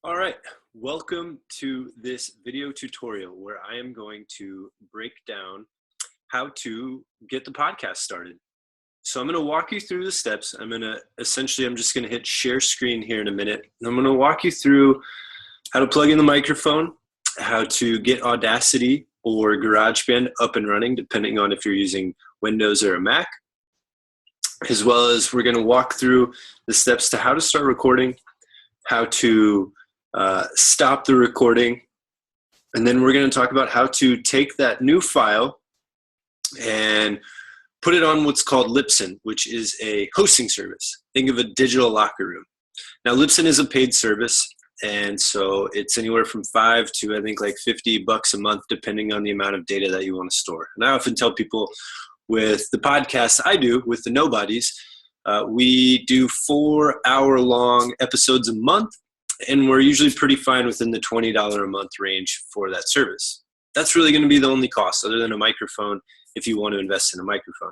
All right, welcome to this video tutorial where I am going to break down how to get the podcast started. So I'm going to walk you through the steps. I'm just going to hit share screen here in a minute. I'm going to walk you through how to plug in the microphone, how to get Audacity or GarageBand up and running, depending on if you're using Windows or a Mac, as well as we're going to walk through the steps to how to start recording, how to stop the recording, and then we're going to talk about how to take that new file and put it on what's called Libsyn, which is a hosting service. Think of a digital locker room. Now, Libsyn is a paid service, and so it's anywhere from $5 to I think like $50 a month, depending on the amount of data that you want to store. And I often tell people with the podcast I do with the Nobodies, we do 4-hour-long episodes a month, and we're usually pretty fine within the $20 a month range for that service. That's really going to be the only cost other than a microphone if you want to invest in a microphone.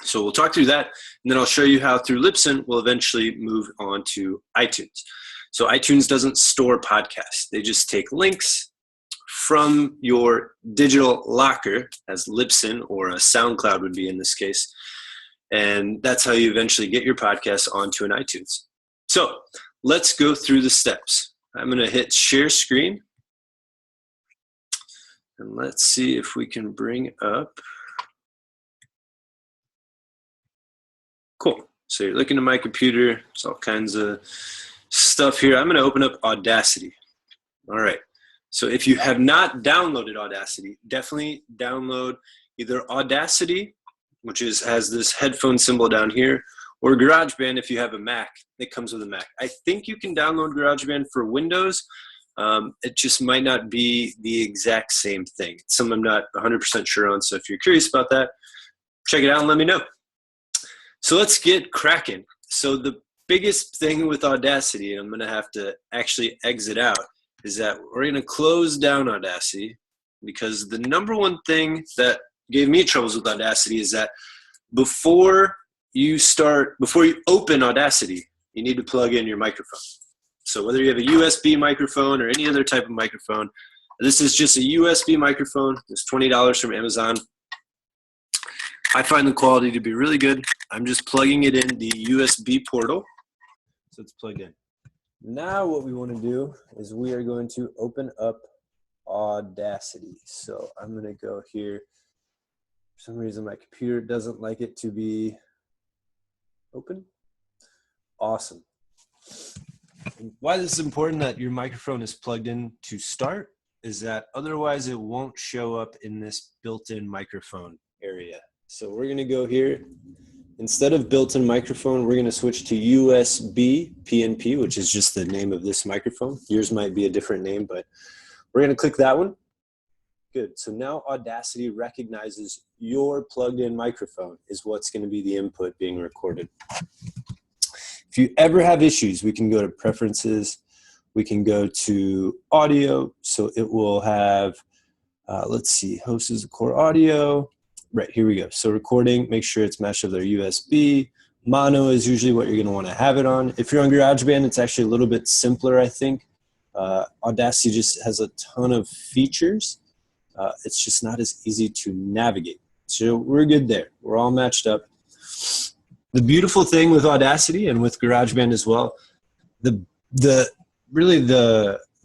So we'll talk through that, and then I'll show you how through Libsyn we'll eventually move on to iTunes. So iTunes doesn't store podcasts. They just take links from your digital locker, as Libsyn or a SoundCloud would be in this case, and that's how you eventually get your podcast onto an iTunes. So let's go through the steps. I'm going to hit share screen. And let's see if we can bring up. Cool. So you're looking at my computer. There's all kinds of stuff here. I'm going to open up Audacity. All right. So if you have not downloaded Audacity, definitely download either Audacity, which has this headphone symbol down here, or GarageBand if you have a Mac. It comes with a Mac. I think you can download GarageBand for Windows. It just might not be the exact same thing. It's something I'm not 100% sure on, so if you're curious about that, check it out and let me know. So let's get cracking. So the biggest thing with Audacity, and I'm going to have to actually exit out, is that we're going to close down Audacity, because the number one thing that gave me troubles with Audacity is that before you open Audacity, you need to plug in your microphone. So whether you have a USB microphone or any other type of microphone, this is just a USB microphone. It's $20 from Amazon. I find the quality to be really good. I'm just plugging it in the USB portal. So it's plugged in. Now what we want to do is we are going to open up Audacity. So I'm going to go here. For some reason my computer doesn't like it to be open. Awesome. And why this is important that your microphone is plugged in to start is that otherwise it won't show up in this built-in microphone area. So we're going to go here. Instead of built-in microphone, we're going to switch to USB PNP, which is just the name of this microphone. Yours might be a different name, but we're going to click that one. Good. So now Audacity recognizes your plugged-in microphone is what's going to be the input being recorded. If you ever have issues, we can go to Preferences. We can go to Audio. So it will have, let's see, Host is the core audio. Right, here we go. So recording, make sure it's matched with their USB. Mono is usually what you're going to want to have it on. If you're on GarageBand, it's actually a little bit simpler, I think. Audacity just has a ton of features. It's just not as easy to navigate. So we're good there. We're all matched up. The beautiful thing with Audacity and with GarageBand as well, the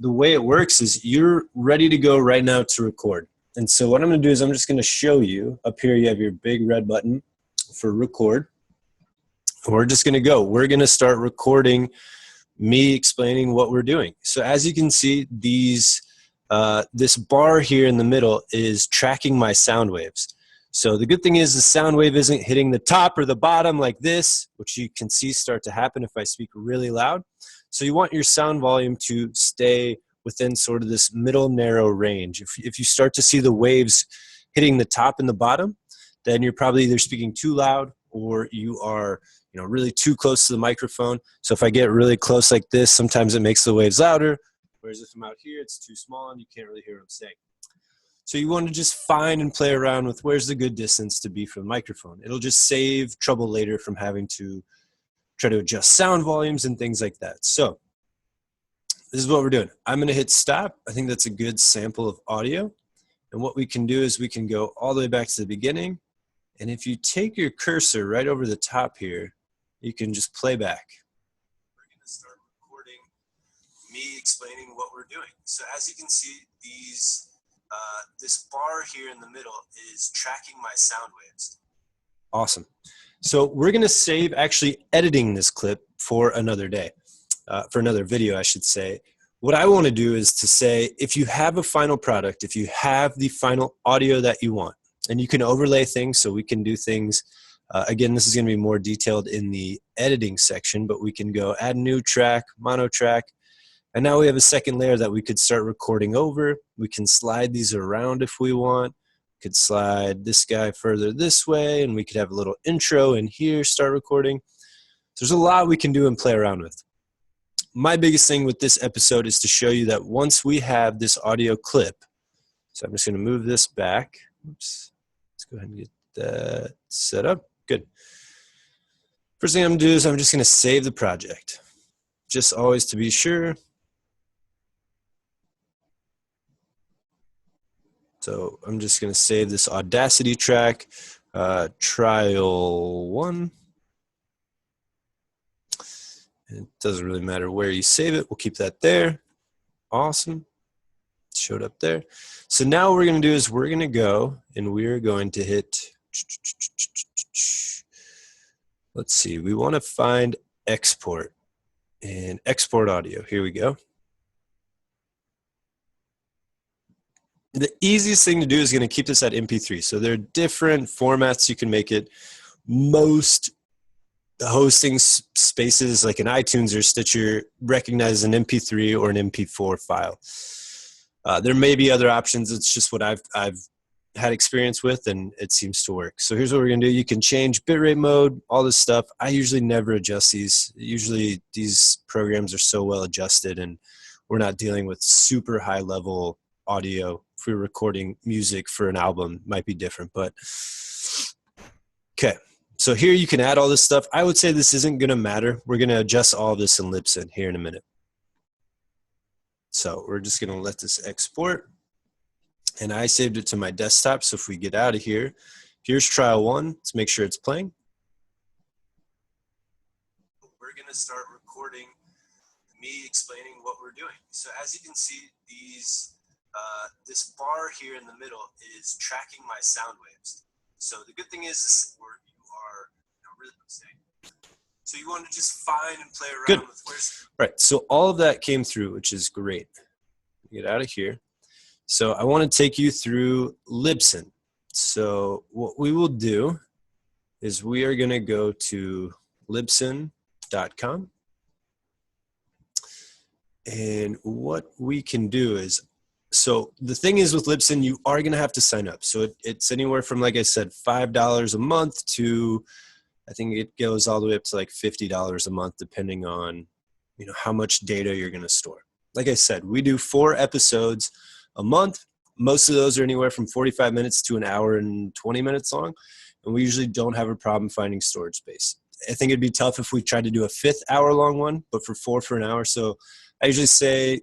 way it works is you're ready to go right now to record. And so what I'm going to do is I'm just going to show you. Up here you have your big red button for record. We're just going to go. We're going to start recording me explaining what we're doing. So as you can see, this bar here in the middle is tracking my sound waves. So the good thing is the sound wave isn't hitting the top or the bottom like this, which you can see start to happen if I speak really loud. So you want your sound volume to stay within sort of this middle narrow range. If you start to see the waves hitting the top and the bottom, then you're probably either speaking too loud or you are really too close to the microphone. So if I get really close like this, sometimes it makes the waves louder, whereas if I'm out here, it's too small and you can't really hear what I'm saying. So you want to just find and play around with where's the good distance to be from the microphone. It'll just save trouble later from having to try to adjust sound volumes and things like that. So this is what we're doing. I'm going to hit stop. I think that's a good sample of audio. And what we can do is we can go all the way back to the beginning. And if you take your cursor right over the top here, you can just play back. We're going to start recording me explaining what we're doing. So as you can see, this bar here in the middle is tracking my sound waves. Awesome. So we're going to save actually editing this clip for another day, for another video, I should say. What I want to do is to say, if you have a final product, if you have the final audio that you want, and you can overlay things, so we can do things, again, this is going to be more detailed in the editing section, but we can go add new track, mono track, and now we have a second layer that we could start recording over. We can slide these around if we want. We could slide this guy further this way, and we could have a little intro in here, start recording. So there's a lot we can do and play around with. My biggest thing with this episode is to show you that once we have this audio clip, so I'm just going to move this back. Oops. Let's go ahead and get that set up. Good. First thing I'm going to do is I'm just going to save the project. Just always to be sure. So I'm just going to save this Audacity track, trial 1. It doesn't really matter where you save it. We'll keep that there. Awesome. It showed up there. So now what we're going to do is we're going to go and we're going to hit, let's see, we want to find export and export audio. Here we go. The easiest thing to do is going to keep this at MP3. So there are different formats you can make it. Most hosting spaces like in iTunes or Stitcher recognize an MP3 or an MP4 file. There may be other options. It's just what I've had experience with, and it seems to work. So here's what we're going to do. You can change bitrate mode, all this stuff. I usually never adjust these. Usually these programs are so well adjusted, and we're not dealing with super high level audio. If we're recording music for an album, it might be different, but okay. So here you can add all this stuff. I would say this isn't going to matter. We're going to adjust all of this in Libsyn here in a minute. So we're just going to let this export. And I saved it to my desktop. So if we get out of here, here's trial 1. Let's make sure it's playing. We're going to start recording me explaining what we're doing. So as you can see, this bar here in the middle is tracking my sound waves. So the good thing is you are in a rhythm state. So you want to just find and play around with where's. Right. So all of that came through, which is great. Get out of here. So I want to take you through Libsyn. So what we will do is we are going to go to Libsyn.com. And what we can do is, so the thing is with Libsyn, you are going to have to sign up. So it's anywhere from, like I said, $5 a month to, I think it goes all the way up to like $50 a month, depending on, how much data you're going to store. Like I said, we do 4 episodes a month. Most of those are anywhere from 45 minutes to an hour and 20 minutes long. And we usually don't have a problem finding storage space. I think it'd be tough if we tried to do a 5th hour long one, but for 4 for an hour. So I usually say,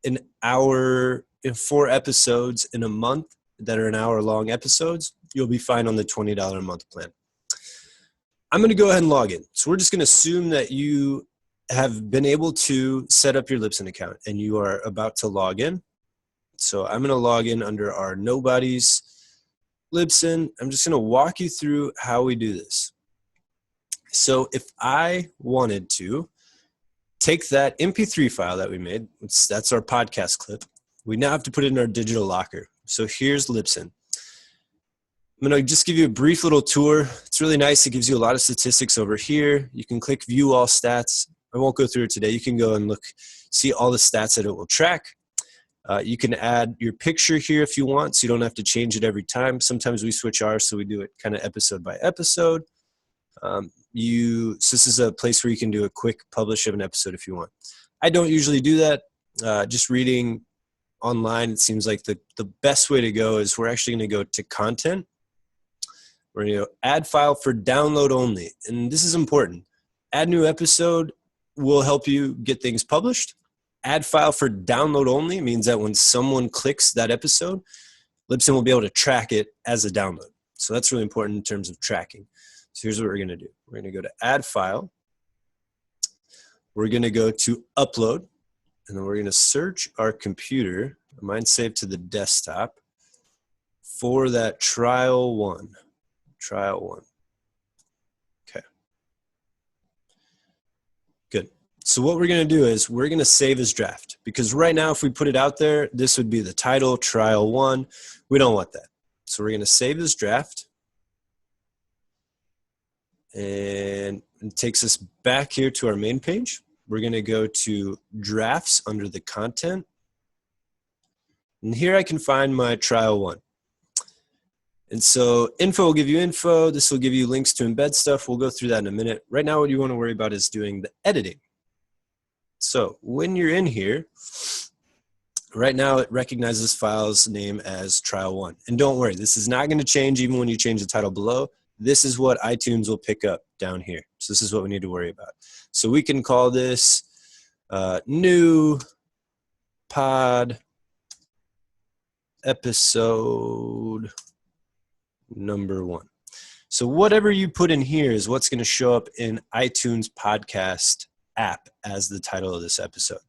an hour, 4 episodes in a month that are an hour long episodes, you'll be fine on the $20 a month plan. I'm going to go ahead and log in. So we're just going to assume that you have been able to set up your Libsyn account and you are about to log in. So I'm going to log in under our Nobody's Libsyn. I'm just going to walk you through how we do this. So if I wanted to take that MP3 file that we made, that's our podcast clip, we now have to put it in our digital locker. So here's Libsyn. I'm going to just give you a brief little tour. It's really nice. It gives you a lot of statistics over here. You can click view all stats. I won't go through it today. You can go and see all the stats that it will track. You can add your picture here if you want, so you don't have to change it every time. Sometimes we switch ours, so we do it kind of episode by episode. So this is a place where you can do a quick publish of an episode if you want. I don't usually do that. Just reading online, it seems like the best way to go is we're actually going to go to content. We're going to go add file for download only. And this is important. Add new episode will help you get things published. add file for download only means that when someone clicks that episode, Libsyn will be able to track it as a download. So that's really important in terms of tracking. So here's what we're going to do. We're going to go to add file. We're going to go to upload, and then we're going to search our computer. Mine's saved to the desktop for that trial one. Okay. Good. So what we're going to do is we're going to save as draft, because right now if we put it out there, this would be the title, trial one. We don't want that. So we're going to save as draft. And it takes us back here to our main page. We're going to go to drafts under the content. And here I can find my trial one. And so info will give you info. This will give you links to embed stuff. We'll go through that in a minute. Right now what you want to worry about is doing the editing. So when you're in here, right now it recognizes file's name as trial one. And don't worry, this is not going to change even when you change the title below. This is what iTunes will pick up down here. So this is what we need to worry about. So we can call this new pod episode number 1. So whatever you put in here is what's going to show up in iTunes podcast app as the title of this episode.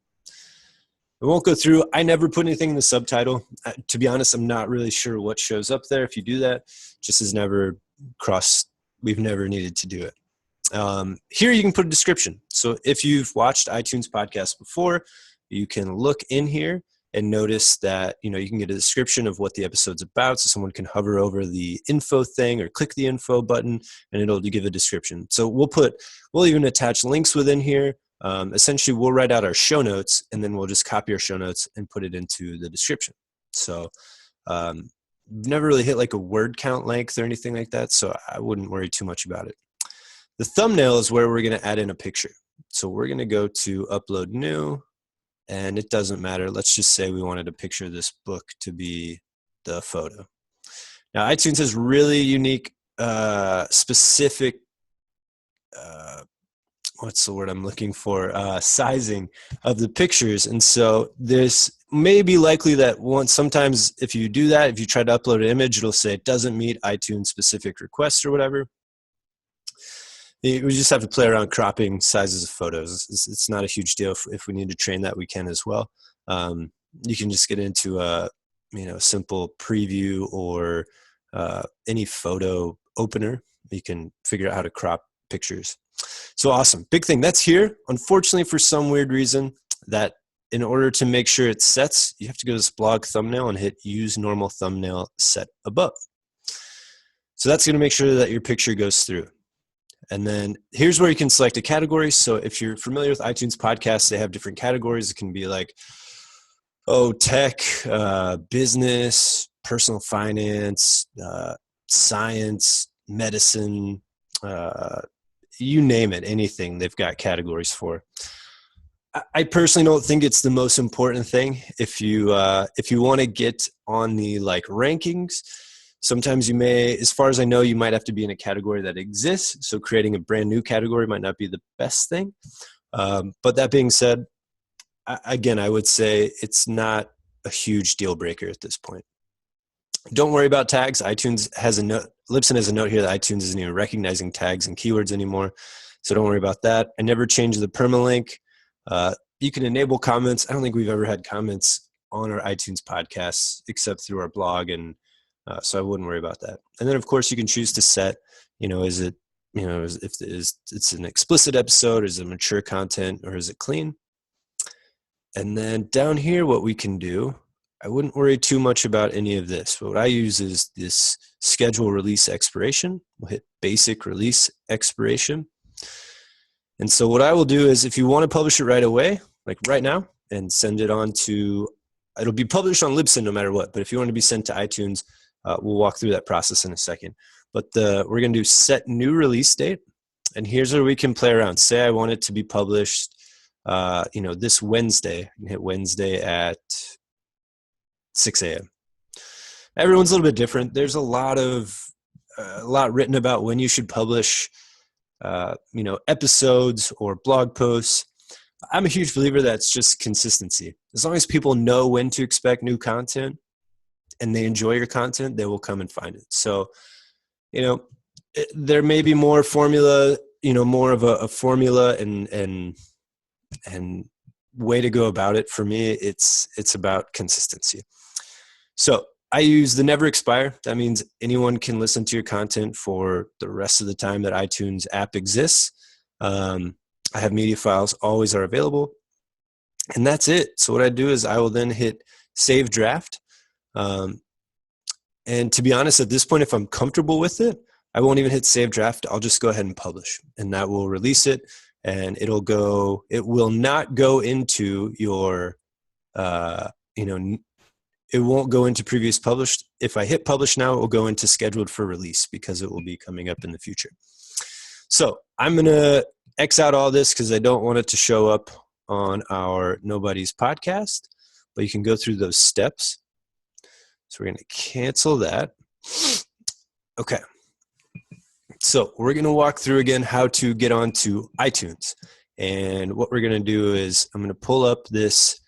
We won't go through. I never put anything in the subtitle. To be honest, I'm not really sure what shows up there. If you do that, just has never crossed. We've never needed to do it. Here you can put a description. So if you've watched iTunes podcasts before, you can look in here and notice that, you can get a description of what the episode's about. So someone can hover over the info thing or click the info button and it'll give a description. So we'll even attach links within here. Essentially we'll write out our show notes and then we'll just copy our show notes and put it into the description. So, never really hit like a word count length or anything like that. So I wouldn't worry too much about it. The thumbnail is where we're going to add in a picture. So we're going to go to upload new. And it doesn't matter. Let's just say we wanted a picture of this book to be the photo. Now, iTunes has really unique, specific, what's the word I'm looking for? Sizing of the pictures. And so this may be likely that sometimes if you do that, if you try to upload an image, it'll say it doesn't meet iTunes specific requests or whatever. We just have to play around cropping sizes of photos. It's not a huge deal. If we need to train that, we can as well. You can just get into a simple preview or any photo opener. You can figure out how to crop pictures. So awesome. Big thing. That's here. Unfortunately, for some weird reason, that in order to make sure it sets, you have to go to this blog thumbnail and hit use normal thumbnail set above. So that's going to make sure that your picture goes through. And then here's where you can select a category. So if you're familiar with iTunes podcasts, they have different categories. It can be like, tech, business, personal finance, science, medicine, you name it, anything they've got categories for. I personally don't think it's the most important thing. If you want to get on the rankings, sometimes you may, as far as I know, you might have to be in a category that exists. So creating a brand new category might not be the best thing. But that being said, again, I would say it's not a huge deal breaker at this point. Don't worry about tags. iTunes has a note. Libsyn has a note here that iTunes isn't even recognizing tags and keywords anymore. So don't worry about that. I never changed the permalink. You can enable comments. I don't think we've ever had comments on our iTunes podcasts except through our blog, and so I wouldn't worry about that. And then, of course, you can choose to set, is it, if it's an explicit episode, is it mature content, or is it clean? And then down here, what we can do, I wouldn't worry too much about any of this. But what I use is this schedule release expiration. We'll hit basic release expiration. And so what I will do is if you want to publish it right away, like right now, and send it on to, it'll be published on Libsyn no matter what. But if you want to be sent to iTunes, we'll walk through that process in a second. But we're going to do set new release date. And here's where we can play around. Say I want it to be published, this Wednesday. I can hit Wednesday at 6 a.m. Everyone's a little bit different. There's a lot written about when you should publish, episodes or blog posts. I'm a huge believer that it's just consistency. As long as people know when to expect new content and they enjoy your content, they will come and find it. So, there may be more formula, more of a formula and way to go about it. For me, it's about consistency. So I use the never expire. That means anyone can listen to your content for the rest of the time that iTunes app exists. I have media files always are available, and that's it. So what I do is I will then hit save draft. And to be honest, at this point, if I'm comfortable with it, I won't even hit save draft. I'll just go ahead and publish, and that will release it. And it will not go into your, it won't go into previous published. If I hit publish now, it will go into scheduled for release because it will be coming up in the future. So I'm going to X out all this because I don't want it to show up on our Nobody's podcast, but you can go through those steps. So we're going to cancel that. Okay. So we're going to walk through again how to get onto iTunes. And what we're going to do is I'm going to pull up this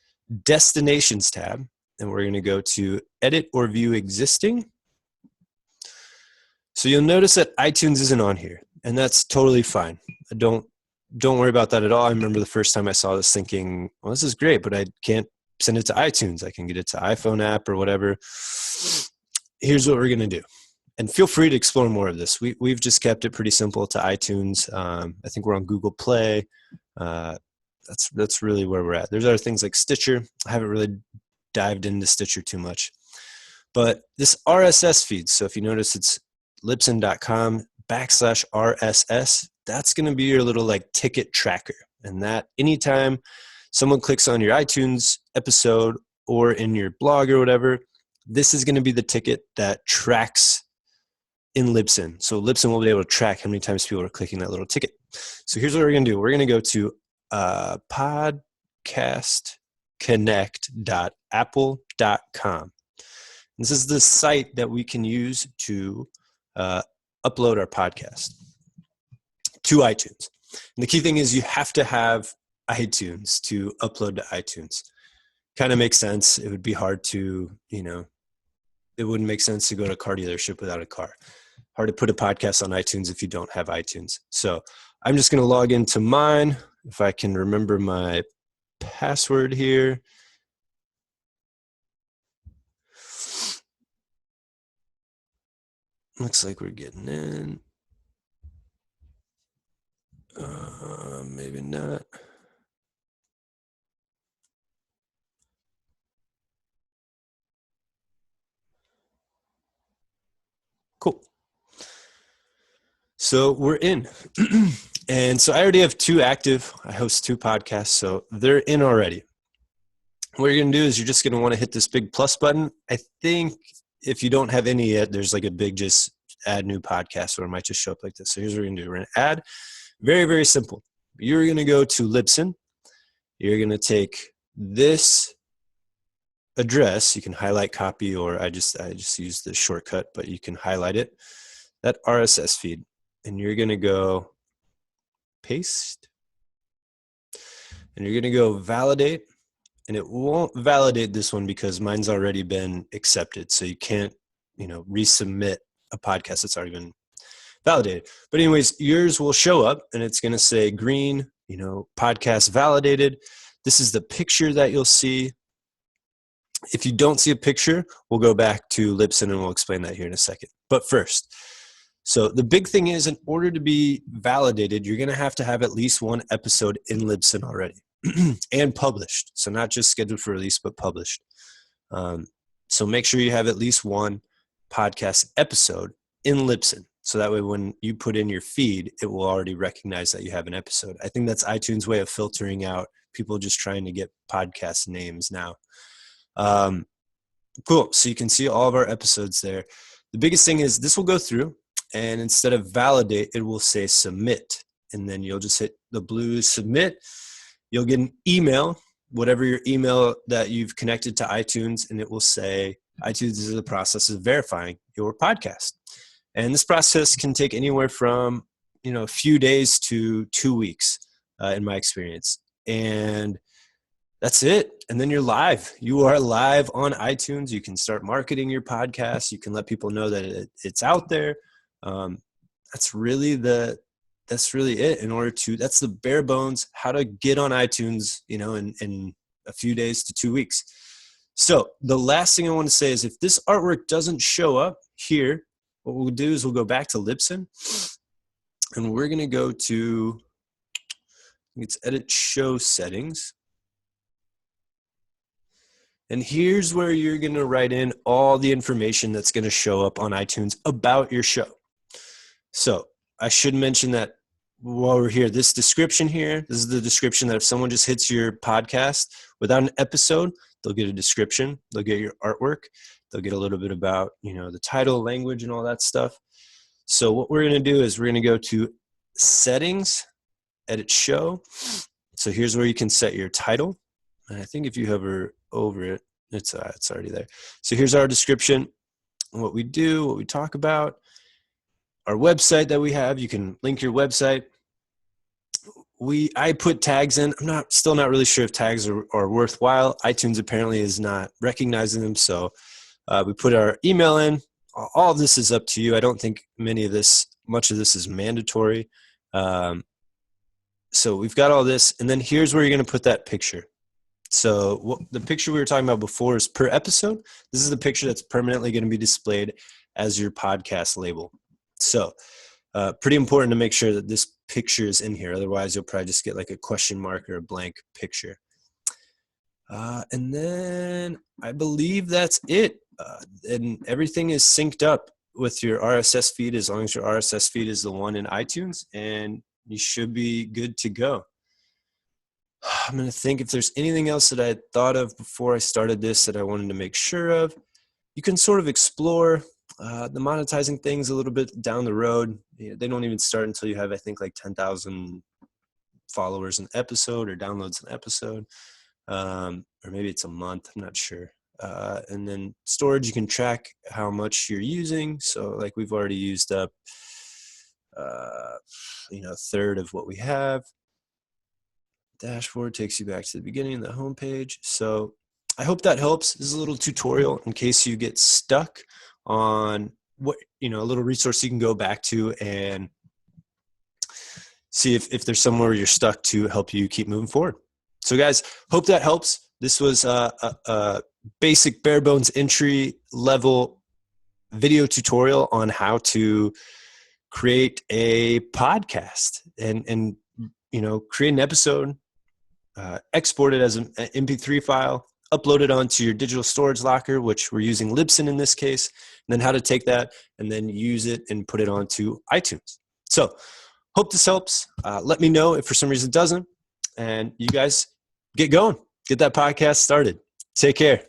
Destinations tab, and we're going to go to Edit or View Existing. So you'll notice that iTunes isn't on here, and that's totally fine. Don't worry about that at all. I remember the first time I saw this thinking, well, this is great, but I can't send it to iTunes. I can get it to iPhone app or whatever. Here's what we're going to do. And feel free to explore more of this. We've just kept it pretty simple to iTunes. I think we're on Google Play. That's really where we're at. There's other things like Stitcher. I haven't really dived into Stitcher too much. But this RSS feed, so if you notice it's libsyn.com/RSS, that's going to be your little like ticket tracker. And that anytime someone clicks on your iTunes episode or in your blog or whatever, this is going to be the ticket that tracks in Libsyn. So Libsyn will be able to track how many times people are clicking that little ticket. So here's what we're going to do. We're going to go to podcastconnect.apple.com. This is the site that we can use to upload our podcast to iTunes. And the key thing is you have to have iTunes to upload to iTunes. Kind of makes sense. It would be hard to, it wouldn't make sense to go to a car dealership without a car. Hard to put a podcast on iTunes if you don't have iTunes. So I'm just going to log into mine. If I can remember my password here. Looks like we're getting in. Maybe not. Cool. So we're in. And so I already have 2 active. I host 2 podcasts, so they're in already. What you're going to do is you're just going to want to hit this big plus button. I think if you don't have any yet, there's like a big just add new podcast, or it might just show up like this. So here's what we're going to do. We're going to add. Very, very simple. You're going to go to Libsyn. You're going to take this address. You can highlight copy, or I just use the shortcut, but you can highlight it. That RSS feed. And you're going to go paste. And you're going to go validate. And it won't validate this one because mine's already been accepted. So you can't, resubmit a podcast that's already been validated. But anyways, yours will show up and it's going to say green, podcast validated. This is the picture that you'll see. If you don't see a picture, we'll go back to Libsyn and we'll explain that here in a second. But first, so the big thing is, in order to be validated, you're going to have at least 1 episode in Libsyn already and published. So not just scheduled for release, but published. So make sure you have at least 1 podcast episode in Libsyn. So that way when you put in your feed, it will already recognize that you have an episode. I think that's iTunes' way of filtering out people just trying to get podcast names now. Cool. So you can see all of our episodes there. The biggest thing is this will go through, and instead of validate, it will say submit. And then you'll just hit the blue submit. You'll get an email, whatever your email that you've connected to iTunes, and it will say iTunes is in the process of verifying your podcast. And this process can take anywhere from, a few days to 2 weeks, in my experience. And that's it. And then you're live. You are live on iTunes. You can start marketing your podcast. You can let people know that it's out there. That's really it. That's the bare bones, how to get on iTunes, in a few days to 2 weeks. So the last thing I want to say is if this artwork doesn't show up here, what we'll do is we'll go back to Libsyn and we're going to go to, it's edit show settings. And here's where you're going to write in all the information that's going to show up on iTunes about your show. So I should mention that while we're here, this description here, this is the description that if someone just hits your podcast without an episode, they'll get a description, they'll get your artwork, they'll get a little bit about, the title, language, and all that stuff. So what we're going to do is we're going to go to settings, edit show. So here's where you can set your title. And I think if you hover over it, it's already there. So here's our description, what we do, what we talk about, our website that we have. You can link your website. I put tags in. I'm still not really sure if tags are worthwhile. iTunes apparently is not recognizing them. So we put our email in. All of this is up to you. I don't think much of this is mandatory. So we've got all this. And then here's where you're going to put that picture. So the picture we were talking about before is per episode. This is the picture that's permanently going to be displayed as your podcast label. So pretty important to make sure that this picture is in here. Otherwise, you'll probably just get like a question mark or a blank picture. And then I believe that's it. And everything is synced up with your RSS feed as long as your RSS feed is the one in iTunes, and you should be good to go. I'm going to think if there's anything else that I had thought of before I started this that I wanted to make sure of. You can sort of explore the monetizing things a little bit down the road. They don't even start until you have, I think, like 10,000 followers an episode or downloads an episode. Or maybe it's a month. I'm not sure. And then storage, you can track how much you're using. So like we've already used up, a third of what we have. Dashboard takes you back to the beginning of the homepage. So I hope that helps. This is a little tutorial in case you get stuck on a little resource you can go back to and see if there's somewhere you're stuck to help you keep moving forward. So guys, hope that helps. This was a basic bare bones entry level video tutorial on how to create a podcast and create an episode, export it as an MP3 file, upload it onto your digital storage locker, which we're using Libsyn in this case, and then how to take that and then use it and put it onto iTunes. So hope this helps. Let me know if for some reason it doesn't, and you guys get going. Get that podcast started. Take care.